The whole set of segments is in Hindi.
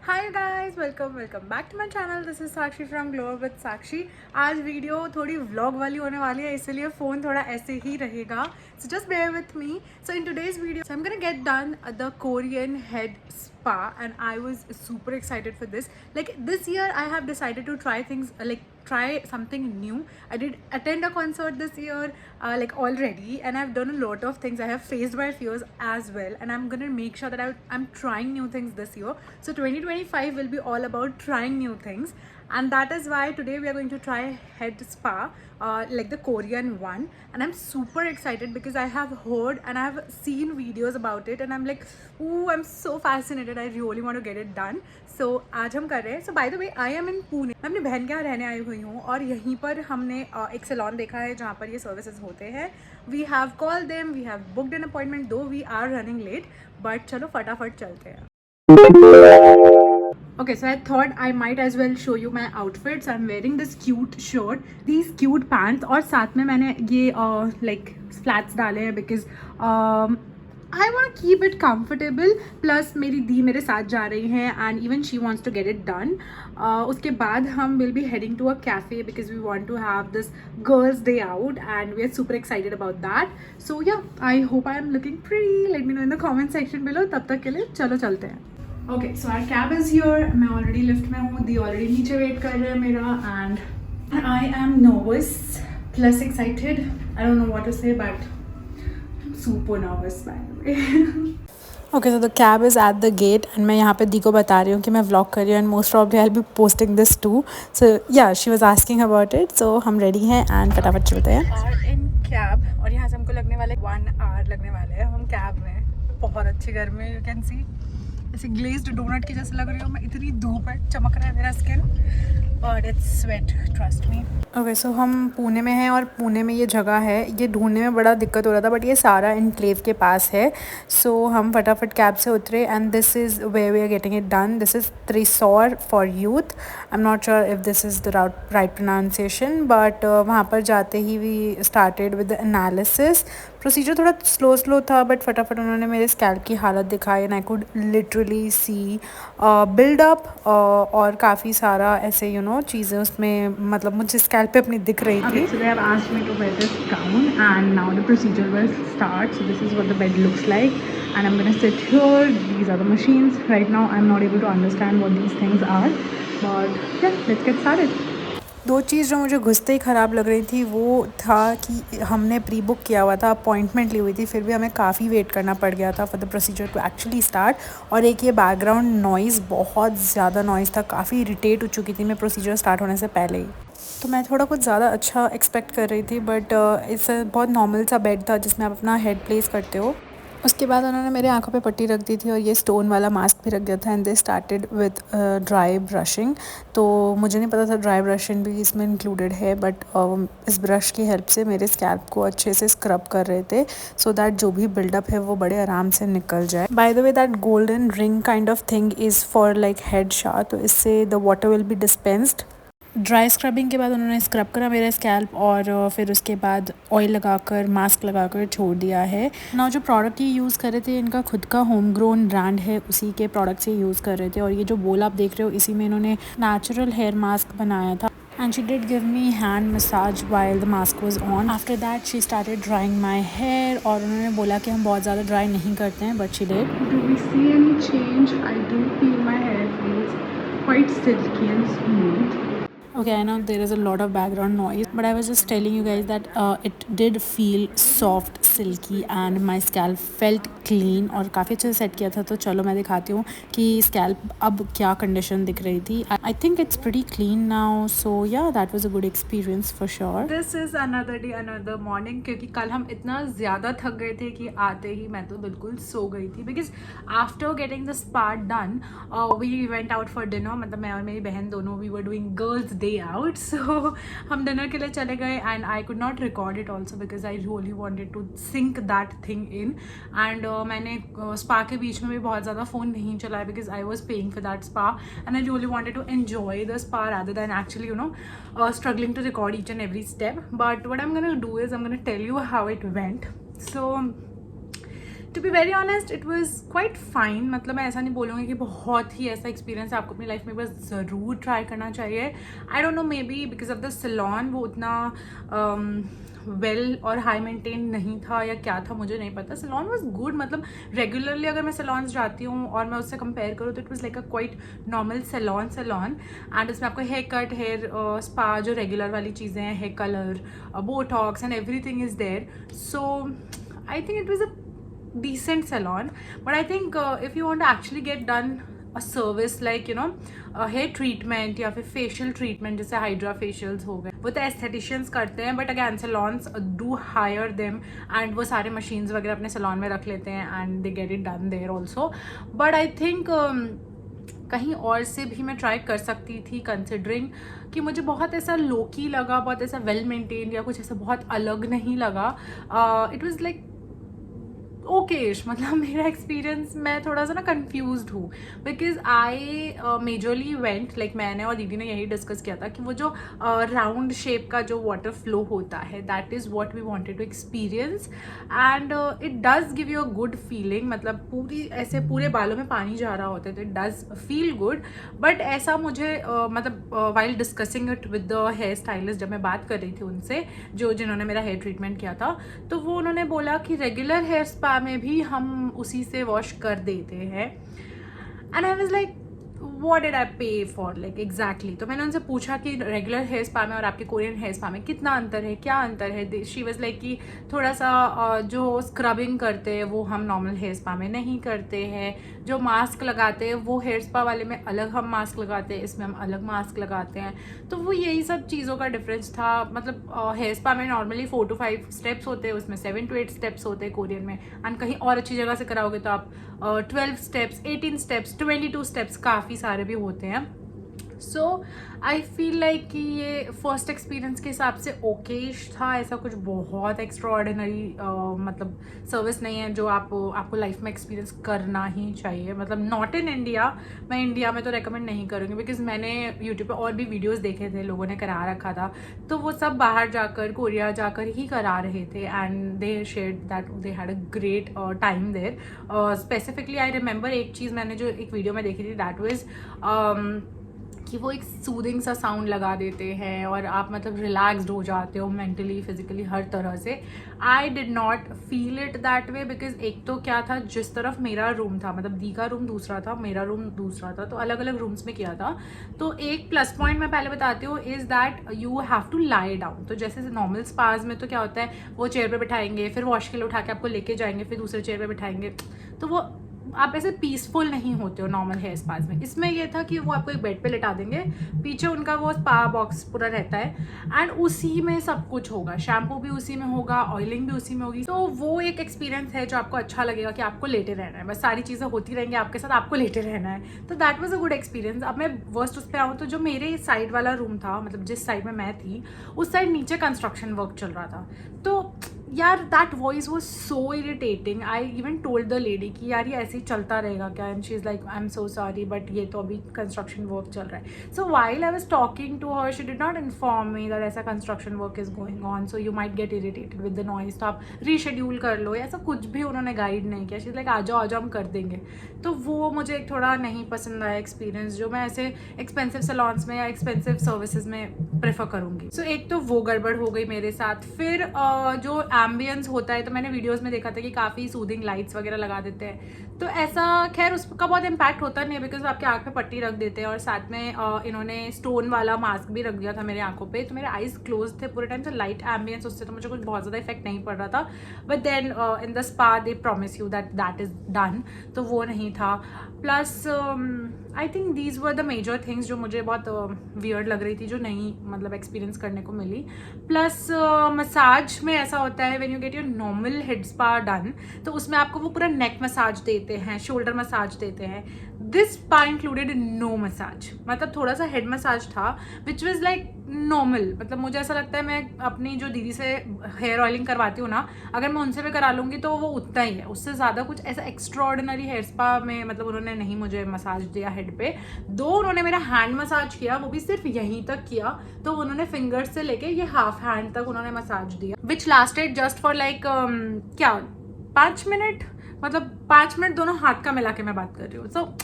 Hi guys, welcome back to my channel. This is Sakshi from glow up with Sakshi. आज वीडियो थोड़ी व्लॉग वाली होने वाली है, इसलिए फ़ोन थोड़ा ऐसे ही रहेगा, so just bear with me. So in today's video I am gonna get done the Korean head spa and I was super excited for this. Like this year I have decided to try things, like try something new. I did attend a concert this year, like already, and I've done a lot of things. I have faced my fears as well, and I'm gonna make sure that I'm trying new things this year. So 2025 will be all about trying new things, and that is why today we are going to try head spa, like the Korean one. And I'm super excited because I have heard and I have seen videos about it, and I'm like, ooh, I'm so fascinated. I really want to get it done. So आज हम कर रहे हैं. So by the way, I am in Pune. मैं अपनी बहन के यहाँ रहने आई हुई हूँ, और यहीं पर हमने एक सैलून देखा है जहाँ पर ये सर्विसेज होते हैं. We have called them, we have booked an appointment, though we are running late, but चलो फटाफट चलते हैं. Okay, so I thought I might as well show you my outfits. I'm wearing this cute shirt, these cute pants, और साथ में मैंने ये like flats डाले हैं because I want to keep it comfortable. Plus मेरी दी मेरे साथ जा रही हैं and even she wants to get it done. उसके बाद हम will be heading to a cafe because we want to have this girls day out and we are super excited about that. So yeah, I hope I am looking pretty. Let me know in the comment section below. तब तक के लिए चलो चलते हैं. Okay, so our cab is here. मैं already lift में हूँ, दी already नीचे wait कर रहे हैं मेरा, and I am nervous plus excited. I don't know what to say, but I'm super nervous by the way. Okay, so the cab is at the gate and मैं यहाँ पे दी को बता रही हूँ कि मैं vlog कर रही हूँ and most probably I'll be posting this too. So yeah, she was asking about it. So हम ready हैं and फटाफट चलते हैं. We are in cab और यहाँ से हमको लगने वाले 1 hour लगने वाले हैं. हम cab में, बहुत अच्छी गर्मी, you can see. ऐसे ग्लेज्ड डोनट की जैसे लग रही हूँ मैं, इतनी धूप है, चमक रहा है मेरा skin, but it's sweat, trust me. Okay, so हम पुणे में हैं और पुणे में ये जगह है, ये ढूंढने में बड़ा दिक्कत हो रहा था, बट ये सारा एनक्लेव के पास है. सो हम फटाफट कैब से उतरे and this is where we are getting it done. This is त्रिसौर for youth. I am not sure if this is the right pronunciation, but वहाँ पर जाते ही we started with the analysis. Procedure थोड़ा स्लो था, बट फटाफट उन्होंने मेरे स्कैल्प की हालत दिखाई and I could literally see buildup, और काफ़ी सारा ऐसे चीज़ें उसमें, मतलब मुझे स्कैल्प पे अपनी दिख रही थी. So they have asked me to wear this gown and now the procedure will start. So this is what the bed looks like and I'm gonna sit here. These are the machines. Right now I'm not able to understand what these things are, but yeah, let's get started. दो चीज़ जो मुझे घुसते ही ख़राब लग रही थी वो था कि हमने प्री बुक किया हुआ था, अपॉइंटमेंट ली हुई थी, फिर भी हमें काफ़ी वेट करना पड़ गया था for the procedure to actually start. और एक ये बैकग्राउंड नॉइज़, बहुत ज़्यादा नॉइज़ था, काफ़ी इरिटेट हो चुकी थी मैं प्रोसीजर स्टार्ट होने से पहले ही. तो मैं थोड़ा कुछ ज़्यादा अच्छा एक्सपेक्ट कर रही थी, बट इस बहुत नॉर्मल सा बेड था जिसमें आप अपना हेड प्लेस करते हो. उसके बाद उन्होंने मेरे आंखों पे पट्टी रख दी थी और ये स्टोन वाला मास्क भी रख दिया था and they started with dry brushing. तो मुझे नहीं पता था ड्राई ब्रशिंग भी इसमें इंक्लूडेड है, बट इस ब्रश की हेल्प से मेरे स्कैल्प को अच्छे से स्क्रब कर रहे थे सो दैट जो भी बिल्डअप है वो बड़े आराम से निकल जाए. By the way, that golden ring kind of thing is for like head shower, तो इससे the water will be dispensed. Dry scrubbing के बाद उन्होंने स्क्रब करा मेरा स्कैल्प और फिर उसके बाद ऑयल लगाकर, मास्क लगाकर छोड़ दिया है ना. जो प्रोडक्ट ये यूज़ कर रहे थे इनका खुद का होम ग्रोन ब्रांड है, उसी के प्रोडक्ट से यूज़ कर रहे थे. और ये जो बोल आप देख रहे हो इसी में इन्होंने नेचुरल हेयर मास्क बनाया था. And she did give me hand massage while the mask was on. After that she started drying my hair और उन्होंने बोला कि हम बहुत ज़्यादा ड्राई नहीं करते हैं, but she did. Do we see any change? I do feel my hair feels quite silky and smooth. Okay, I know there is a lot of background noise, but I was just telling you guys that it did feel soft, silky and my scalp felt clean और काफ़ी अच्छे से सेट किया था. तो चलो मैं दिखाती हूँ कि स्कैल्प अब क्या कंडीशन दिख रही थी. I think it's pretty clean now, so yeah, that was a good experience for sure. This is another day, another morning, क्योंकि कल हम इतना ज़्यादा थक गए थे कि आते ही मैं तो बिल्कुल सो गई थी. Because after getting the spa done, we went out for dinner. मतलब मैं और मेरी बहन दोनों, we were doing girls day out. So हम डिनर के लिए चले गए and I could not record it also because I really wanted to sink that thing in. And मैंने spa के बीच में भी बहुत ज़्यादा फ़ोन नहीं चलाया because I was paying for that spa and I really wanted to enjoy the spa rather than actually struggling to record each and every step. But what I'm gonna do is I'm gonna tell you how it went. So to be very honest it was quite fine. मतलब मैं ऐसा नहीं बोलूँगी कि बहुत ही ऐसा एक्सपीरियंस आपको अपनी लाइफ में बस ज़रूर ट्राई करना चाहिए. I don't know, maybe because of the salon वो उतना वेल और हाई मेंटेन नहीं था या क्या था मुझे नहीं पता. Salon was good. मतलब रेगुलरली अगर मैं सैलून्स जाती हूँ और मैं उससे कंपेयर करूँ तो it was like a quite normal salon. And इसमें आपको हेयर कट, हेयर स्पा, जो रेगुलर वाली चीज़ें हैं, hair colour, botox and everything is there. So I think it was a decent salon, but I think if you want to actually get done a service like hair treatment या फिर facial treatment जैसे hydra facials हो गए, वो तो aestheticians करते हैं, but again salons do hire them and वो सारे machines वगैरह अपने salon में रख लेते हैं and they get it done there also. But I think कहीं और से भी मैं ट्राई कर सकती थी, कंसिडरिंग कि मुझे बहुत ऐसा लोकी लगा, बहुत ऐसा वेल मेंटेन या कुछ ऐसा बहुत अलग नहीं लगा. It was like Okesh. मतलब मेरा एक्सपीरियंस, मैं थोड़ा सा ना कंफ्यूज्ड हूँ because I majorly went, like मैंने और दीदी ने यही डिस्कस किया था कि वो जो राउंड शेप का जो वाटर फ्लो होता है, that is what we wanted to experience and it does give you a good feeling. मतलब पूरी ऐसे पूरे बालों में पानी जा रहा होता है तो it does feel good. But ऐसा मुझे मतलब while discussing it with the hair stylist, जब मैं बात कर रही थी उनसे जिन्होंने मेरा हेयर ट्रीटमेंट किया था, तो वो उन्होंने बोला कि रेगुलर हेयर स्पा में भी हम उसी से वॉश कर देते हैं. And I was like what did I पे फॉर, लाइक एग्जैक्टली. तो मैंने उनसे पूछा कि रेगुलर हेयर स्पा में और आपके कोरियन हेयर स्पा में कितना अंतर है, क्या अंतर है. शी वाज लाइक कि थोड़ा सा जो स्क्रबिंग करते हैं वो हम नॉर्मल हेयर स्पा में नहीं करते हैं, जो मास्क लगाते हैं वो हेयर स्पा वाले में अलग हम मास्क लगाते हैं, इसमें हम अलग मास्क लगाते हैं. तो वो यही सब चीज़ों का डिफरेंस था. मतलब हेयर स्पा में नॉर्मली 4 to 5 स्टेप्स होते हैं, उसमें 7 to 8 स्टेप्स होते हैं कोरियन में. एंड कहीं और अच्छी जगह से कराओगे तो आप 12 स्टेप्स, 18 स्टेप्स, 22 स्टेप्स, काफ़ी सारे भी होते हैं. सो आई फील लाइक कि ये फर्स्ट एक्सपीरियंस के हिसाब से ओकेश था. ऐसा कुछ बहुत एक्स्ट्रा ऑर्डिनरी मतलब सर्विस नहीं है जो आपको लाइफ में एक्सपीरियंस करना ही चाहिए. मतलब नॉट इन इंडिया. मैं इंडिया में तो रेकमेंड नहीं करूँगी बिकॉज मैंने यूट्यूब पे और भी वीडियोस देखे थे, लोगों ने करा रखा था, तो वो सब बाहर जाकर, कोरिया जाकर ही करा रहे थे. And they shared that they had a great time there. Specifically I remember एक चीज़ मैंने जो एक वीडियो में देखी थी, दैट वाज कि वो एक सूदिंग सा साउंड लगा देते हैं और आप मतलब रिलैक्सड हो जाते हो मेंटली, फिजिकली, हर तरह से. I did not feel it that way because एक तो क्या था, जिस तरफ मेरा रूम था, मतलब दी का रूम दूसरा था, मेरा रूम दूसरा था, तो अलग अलग रूम्स में किया था. तो एक प्लस पॉइंट मैं पहले बताती हूँ is that you have to lie down. तो जैसे नॉर्मल स्पाज में तो क्या होता है, वो चेयर पे बिठाएंगे, फिर वॉश के लिए उठा के आपको लेके जाएंगे, फिर दूसरे चेयर पे बिठाएंगे, तो वो आप ऐसे पीसफुल नहीं होते हो नॉर्मल हेयर स्पाज में. इसमें ये था कि वो आपको एक बेड पे लेटा देंगे, पीछे उनका वो स्पा बॉक्स पूरा रहता है एंड उसी में सब कुछ होगा. शैम्पू भी उसी में होगा, ऑयलिंग भी उसी में होगी. तो वो एक एक्सपीरियंस है जो आपको अच्छा लगेगा कि आपको लेटे रहना है, बस सारी चीज़ें होती रहेंगी आपके साथ, आपको लेटे रहना है. तो that was a good experience. अब मैं वर्स्ट उस पर आऊँ तो जो मेरे साइड वाला रूम था, मतलब जिस साइड में मैं थी, उस साइड नीचे कंस्ट्रक्शन वर्क चल रहा था. तो यार that voice was so irritating. I even told the lady कि यार ये ऐसे ही चलता रहेगा क्या. And she is like I am so sorry but ये तो अभी कंस्ट्रक्शन वर्क चल रहा है. So while I was talking to her she did not inform me that ऐसा construction work is going on, so you might get irritated with the noise, तो आप रीशेड्यूल कर लो. ऐसा कुछ भी उन्होंने गाइड नहीं किया. शी इज़ लाइक आ जाओ हम कर देंगे. तो वो मुझे एक थोड़ा नहीं पसंद आया एक्सपीरियंस, जो मैं ऐसे एक्सपेंसिव सलॉन्स में या एक्सपेंसिव सर्विसेज में प्रेफर करूँगी. सो एक तो वो गड़बड़ हो गई मेरे साथ. फिर जो एम्बियंस होता है, तो मैंने वीडियोस में देखा था कि काफ़ी सूदिंग लाइट्स वगैरह लगा देते हैं. तो ऐसा खैर उसका बहुत इम्पैक्ट होता नहीं है बिकॉज आपके आँख पे पट्टी रख देते हैं और साथ में इन्होंने स्टोन वाला मास्क भी रख दिया था मेरे आंखों पे. तो मेरे आईज क्लोज थे पूरे टाइम, तो लाइट एम्बियंस उससे तो मुझे कुछ बहुत ज़्यादा इफेक्ट नहीं पड़ रहा था. But then in the spa they promise you that is done, तो वो नहीं था. Plus I think these were the major things जो मुझे बहुत वियर्ड लग रही थी, जो नहीं मतलब एक्सपीरियंस करने को मिली. प्लस मसाज में ऐसा होता है when you get your normal head spa done, तो उसमें आपको वो पूरा नेक मसाज देते हैं, शोल्डर मसाज देते हैं. This spa included no massage. मतलब थोड़ा सा हेड मसाज था विच वॉज लाइक नॉर्मल. मतलब मुझे ऐसा लगता है मैं अपनी जो दीदी से हेयर ऑयलिंग करवाती हूँ ना, अगर मैं उनसे भी करा लूँगी तो वो उतना ही है, उससे ज़्यादा कुछ ऐसा एक्स्ट्रा ऑर्डिनरी हेयर स्पा में मतलब उन्होंने नहीं मुझे मसाज दिया हेड पे. दो उन्होंने मेरा हैंड मसाज किया, वो भी सिर्फ यहीं तक किया. तो उन्होंने फिंगर्स से लेके ये हाफ हैंड तक उन्होंने मसाज दिया विच लास्टेड जस्ट फॉर लाइक क्या 5 मिनट. मतलब 5 मिनट दोनों हाथ का मिला के मैं बात कर रही हूँ. सो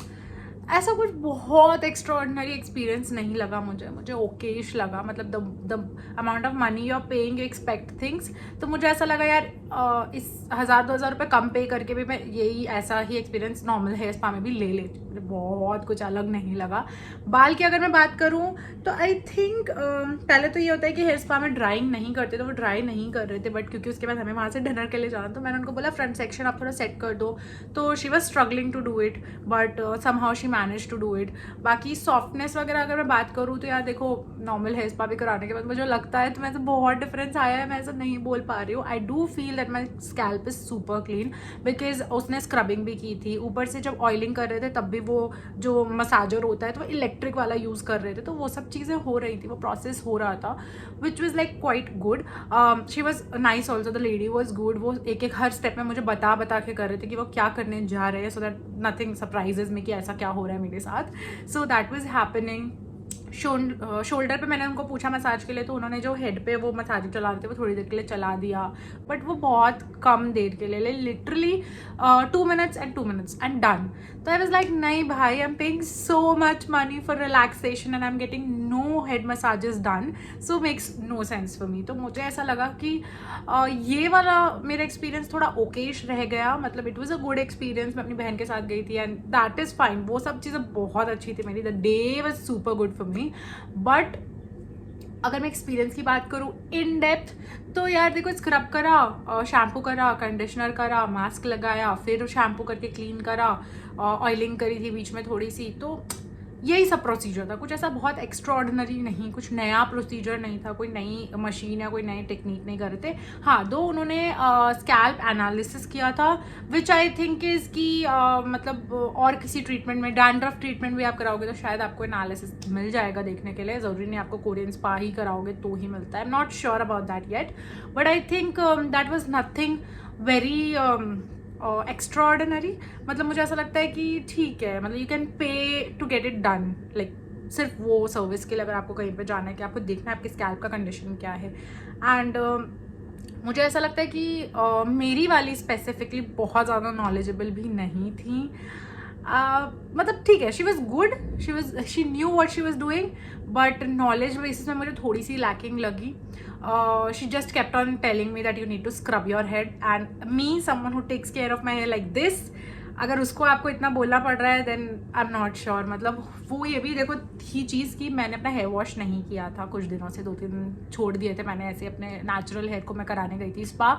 ऐसा कुछ बहुत एक्स्ट्रॉर्डिनरी एक्सपीरियंस नहीं लगा मुझे ओकेश लगा. मतलब the amount of money you are paying, you expect things. तो मुझे ऐसा लगा यार इस 1000-2000 रुपये कम पे करके भी मैं यही ऐसा ही एक्सपीरियंस नॉर्मल हेयर स्पा में भी ले लेती. मुझे बहुत कुछ अलग नहीं लगा. बाल की अगर मैं बात करूँ तो आई थिंक पहले तो ये होता है कि हेयर स्पा में ड्राइंग नहीं करते, तो वो ड्राई नहीं कर रहे थे. बट क्योंकि उसके बाद हमें वहाँ से डिनर के लिए जाना, तो मैंने उनको बोला फ्रंट सेक्शन आप थोड़ा सेट कर दो. तो she was struggling to do it but somehow she manage to do it. बाकी सॉफ्टनेस वगैरह अगर मैं बात करूँ तो यार देखो, नॉर्मल हेयर स्पा भी कराने के बाद मुझे लगता है तो मैं तो बहुत डिफरेंस आया है. मैं ऐसा नहीं बोल पा रही हूँ. I do feel that my scalp is super clean because उसने स्क्रबिंग भी की थी. ऊपर से जब ऑयलिंग कर रहे थे तब भी वो जो मसाजर होता है तो वो इलेक्ट्रिक वाला यूज़ कर रहे थे. तो वो सब चीज़ें हो रही थी, वो प्रोसेस हो रहा था which was like quite good. She was nice also, the lady was good. वो एक एक हर स्टेप में मुझे बता के कर रहे थे कि वो क्या करने जा रहे हैं, सो दैट नथिंग सरप्राइजेज में कि ऐसा क्या हो रहा है मेरे साथ. So that was happening. Shoulder पे मैंने उनको पूछा मसाज के लिए, तो उन्होंने जो हेड पे वो मसाज चला रहे थे वो थोड़ी देर के लिए चला दिया. बट वो बहुत कम देर के लिए, लिटरली 2 minutes एंड डन. तो आई वॉज लाइक नहीं भाई, I am paying so much money for relaxation and I am getting no head massages done. So makes no sense for me. तो मुझे ऐसा लगा कि ये वाला मेरा एक्सपीरियंस थोड़ा ओकेश रह गया. मतलब it was a good experience. मैं अपनी बहन के साथ गई थी एंड दैट इज़ फाइन. वो सब चीज़ें बहुत अच्छी थी मेरी. The day was super good for me. But अगर मैं एक्सपीरियंस की बात करूँ इन डेप्थ, तो यार देखो, स्क्रब करा, शैम्पू करा, कंडीशनर करा, मास्क लगाया, फिर शैम्पू करके क्लीन करा, ऑयलिंग करी थी बीच में थोड़ी सी. तो यही सब प्रोसीजर था. कुछ ऐसा बहुत एक्स्ट्रॉर्डिनरी नहीं, कुछ नया प्रोसीजर नहीं था, कोई नई मशीन या कोई नई टेक्निक नहीं कर रहे थे. हाँ, दो उन्होंने स्कैल्प एनालिसिस किया था विच आई थिंक इज़ की मतलब और किसी ट्रीटमेंट में, डैंड्रफ ट्रीटमेंट भी आप कराओगे तो शायद आपको एनालिसिस मिल जाएगा देखने के लिए. ज़रूरी नहीं आपको कोरियन स्पा ही कराओगे तो ही मिलता है. I am not sure about that yet, but I think that was nothing very extraordinary. मतलब मुझे ऐसा लगता है कि ठीक है, मतलब you can pay to get it done. Like सिर्फ वो सर्विस के लिए अगर आपको कहीं पे जाना है कि आपको देखना है आपकी स्कैल्प का कंडीशन क्या है. एंड मुझे ऐसा लगता है कि मेरी वाली स्पेसिफिकली बहुत ज़्यादा नॉलेजेबल भी नहीं थी. मतलब ठीक है, she was good, she knew what she was doing, but knowledge basis में मुझे थोड़ी सी लैकिंग लगी. She just kept on telling me that you need to scrub your head, and me, someone who takes care of my hair like this, अगर उसको आपको इतना बोलना पड़ रहा है then I am not sure. मतलब वो ये भी देखो ही चीज़ कि मैंने अपना हेयर वॉश नहीं किया था कुछ दिनों से, 2-3 दिन छोड़ दिए थे मैंने ऐसे अपने नेचुरल हेयर को. मैं कराने गई थी स्पा,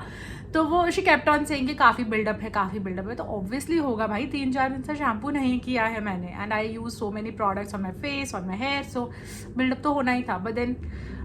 तो वो शी केप्ट ऑन सेइंग कि काफ़ी बिल्डअप है. तो ऑब्वियसली होगा भाई, 3-4 दिन से शैम्पू नहीं किया है मैंने, and I use so many products on my face, on my hair, so buildup तो होना ही था. बट देन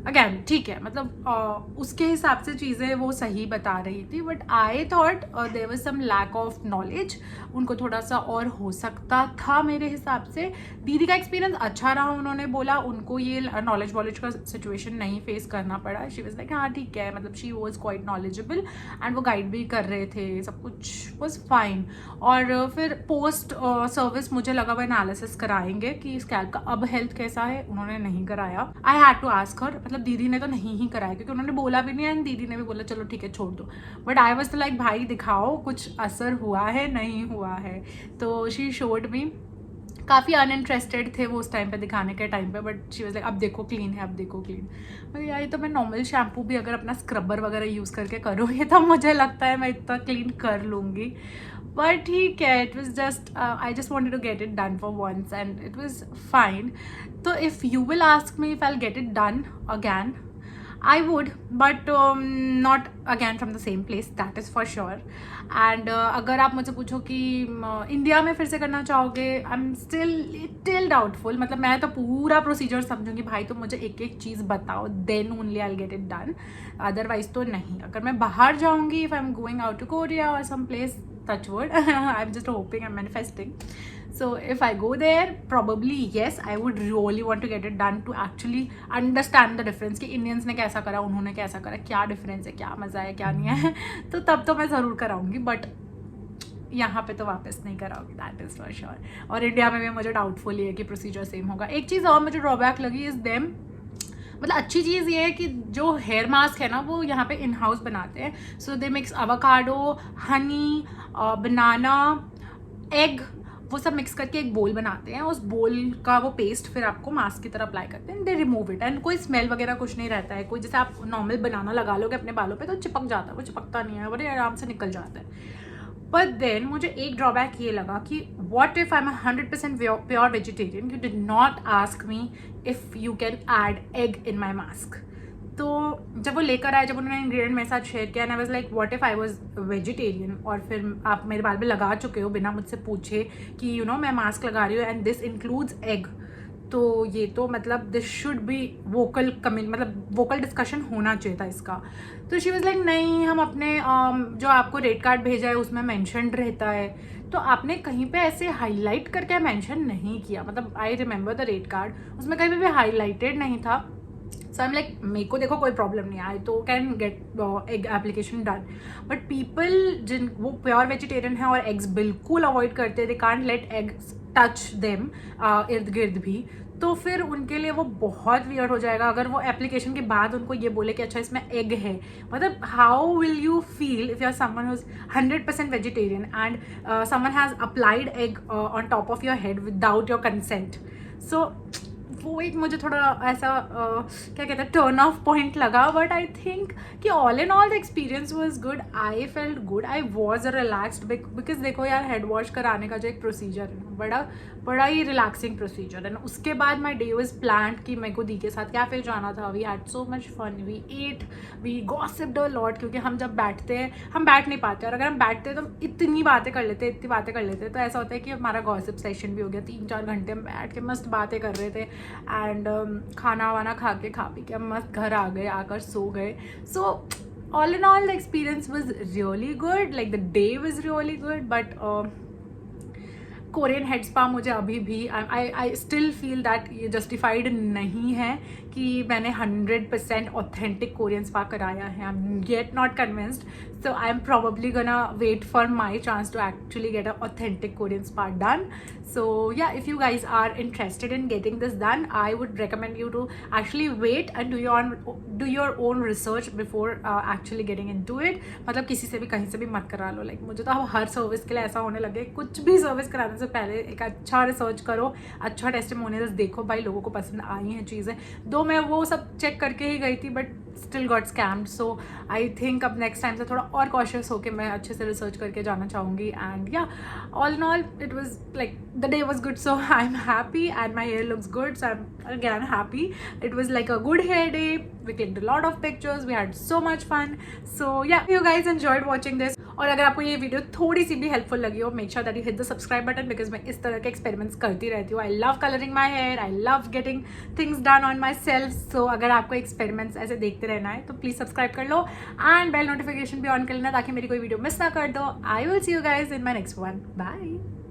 अगैन ठीक है, मतलब उसके हिसाब से चीज़ें वो सही बता रही थी. But I thought there was some lack of knowledge. उनको थोड़ा सा और हो सकता था मेरे हिसाब से. दीदी का एक्सपीरियंस अच्छा रहा. उन्होंने बोला उनको ये नॉलेज का सिचुएशन नहीं फेस करना पड़ा. शी वाज लाइक हाँ ठीक है, मतलब she was quite knowledgeable and वो गाइड भी कर रहे थे, सब कुछ वाज फाइन. और फिर पोस्ट सर्विस मुझे लगा वो एनालिसिस कराएंगे कि स्कैल्प का अब हेल्थ कैसा है. उन्होंने नहीं कराया. I had to ask her. मतलब दीदी ने तो नहीं ही कराया क्योंकि उन्होंने बोला भी नहीं, एंड दीदी ने भी बोला चलो ठीक है छोड़ दो. बट आई वाज लाइक भाई दिखाओ कुछ असर हुआ है नहीं हुआ है. तो शी शोड मी. काफ़ी अनइंटरेस्टेड थे वो उस टाइम पे दिखाने के टाइम पे, बट शी वाज लाइक अब देखो क्लीन है, अब देखो क्लीन. मतलब यार ये तो मैं नॉर्मल शैम्पू भी अगर अपना स्क्रबर वगैरह यूज़ करके करूँ ये तो मुझे लगता है मैं इतना क्लीन कर लूँगी. बट ठीक है, it was just I just wanted to get it done for once and it was fine. तो if you will ask me if I get it done again, I would, but not again from the same place, that is for sure. And अगर आप मुझे पूछो कि इंडिया में फिर से करना चाहोगे, I am still little doubtful. मतलब मैं तो पूरा प्रोसीजर समझूंगी भाई, तो मुझे एक एक चीज़ बताओ then only I get it done. Otherwise तो नहीं. अगर मैं बाहर जाऊंगी, if I am going out to Korea और some place, touch wood, I'm just hoping, I'm manifesting. So if I go there, probably yes, I would really want to get it done to actually understand the difference कि Indians ने कैसा करा, उन्होंने कैसा करा, क्या difference है, क्या मज़ा है, क्या नहीं है. तो तब तो मैं ज़रूर कराऊंगी, बट यहाँ पे तो वापस नहीं कराओगी, दैट इज़ फॉर श्योर. और इंडिया में भी मुझे डाउटफुल ही है कि प्रोसीजर सेम होगा. एक चीज़ और मुझे ड्रॉबैक लगी इज़ देम मतलब अच्छी चीज़ ये है कि जो हेयर मास्क है ना वो यहाँ पे इन हाउस बनाते हैं. सो दे मिक्स अवाकाडो, हनी, बनाना, एग, वो सब मिक्स करके एक बोल बनाते हैं. उस बोल का वो पेस्ट फिर आपको मास्क की तरह अप्लाई करते हैं. दे रिमूव इट एंड कोई स्मेल वगैरह कुछ नहीं रहता है. कोई जैसे आप नॉर्मल बनाना लगा लोगे अपने बालों पे तो चिपक जाता है, वो चिपकता नहीं है, बड़े आराम से निकल जाता है. बट देन मुझे एक ड्रॉबैक ये लगा कि what if I M 100% pure vegetarian, you did not ask me if you can add egg in my mask. तो जब वो लेकर आए, जब उन्होंने इंग्रेडिएंट मेरे साथ शेयर किया, and I was like what if I was vegetarian, और फिर आप मेरे बाल में लगा चुके हो बिना मुझसे पूछे कि यू नो मैं मास्क लगा रही हूँ एंड दिस इंक्लूड्स एग, तो ये तो मतलब this should be vocal commune, मतलब वोकल डिस्कशन होना चाहिए था इसका. तो शी वाज लाइक नहीं, हम अपने जो आपको रेट कार्ड भेजा है उसमें मैंशनड रहता है, तो आपने कहीं पे ऐसे हाईलाइट करके मैंशन नहीं किया. मतलब I remember the rate card, उसमें कहीं भी हाईलाइटेड नहीं था. सो आई एम लाइक मेरे को देखो कोई प्रॉब्लम नहीं आई तो can get egg application done. But people जिन वो प्योर वेजिटेरियन है और एग्स बिल्कुल अवॉइड करते हैं, they can't let eggs touch them इर्द गिर्द भी, तो फिर उनके लिए वो बहुत वियर्ड हो जाएगा अगर वो एप्लीकेशन के बाद उनको ये बोले कि अच्छा इसमें एग है. मतलब how will you feel if you are someone who is 100% vegetarian and someone has applied egg on top of your head without your consent. So वो एक मुझे थोड़ा ऐसा क्या कहते हैं टर्न ऑफ पॉइंट लगा. बट आई थिंक कि all in all the experience was good. I felt good, I was relaxed because देखो यार हेड वॉश कराने का जो एक प्रोसीजर है बड़ा ही रिलैक्सिंग प्रोसीजर है ना. उसके बाद माई डे वाज प्लान्ड कि मेरे को दी के साथ कैफे जाना था. We had so much fun, we ate, we gossiped a lot, क्योंकि हम जब बैठते हैं हम बैठ नहीं पाते, और अगर हम बैठते हैं तो हम इतनी बातें कर लेते हैं तो ऐसा होता है कि हमारा गॉसिप सेशन भी हो गया. 3-4 घंटे हम बैठ के मस्त बातें कर रहे थे एंड खाना वाना खा पी के हम मस्त घर आ गए, आकर सो गए. So all in all the experience was really good, like the day was really good. But Korean head spa मुझे अभी भी आई स्टिल फील दैट ये जस्टिफाइड नहीं है कि मैंने 100% ऑथेंटिक कोरियन स्पा कराया है. I am yet not convinced, so I'm probably gonna wait for my chance to actually get an authentic Korean spa done. So yeah, if you guys are interested in getting this done, I would recommend you to actually wait and do your own research before actually getting into it. मतलब किसी से भी कहीं से भी मत करा लो. लाइक मुझे तो अब हर सर्विस के लिए ऐसा होने लगे, कुछ भी सर्विस कराने से पहले एक अच्छा रिसर्च करो, अच्छा टेस्टिमोनियल्स देखो, भाई लोगों को पसंद आई हैं चीज़ें. दो मैं वो सब चेक करके ही गई थी but still got scammed. So I think अब नेक्स्ट टाइम से थोड़ा और कॉशियस होकर मैं अच्छे से रिसर्च करके जाना चाहूँगी. And yeah all in all it was like the day was good, so I am happy and my hair looks good, so I am happy. It was like a good hair day. We clicked a lot of pictures, we had so much fun. So yeah you guys enjoyed watching this. और अगर आपको ये वीडियो थोड़ी सी भी हेल्पफुल लगी हो, make sure that you hit the subscribe button, because मैं इस तरह के एक्सपेरिमेंट्स करती रहती हूँ. I love colouring my hair, I love getting things done on my self. सो अगर आपको एक्सपेरिमेंट्स ऐसे देखते रहना है तो प्लीज़ सब्सक्राइब कर लो एंड बेल नोटिफिकेशन भी ऑन कर लेना ताकि मेरी कोई वीडियो मिस ना कर दो. I will see you guys in my next one. Bye.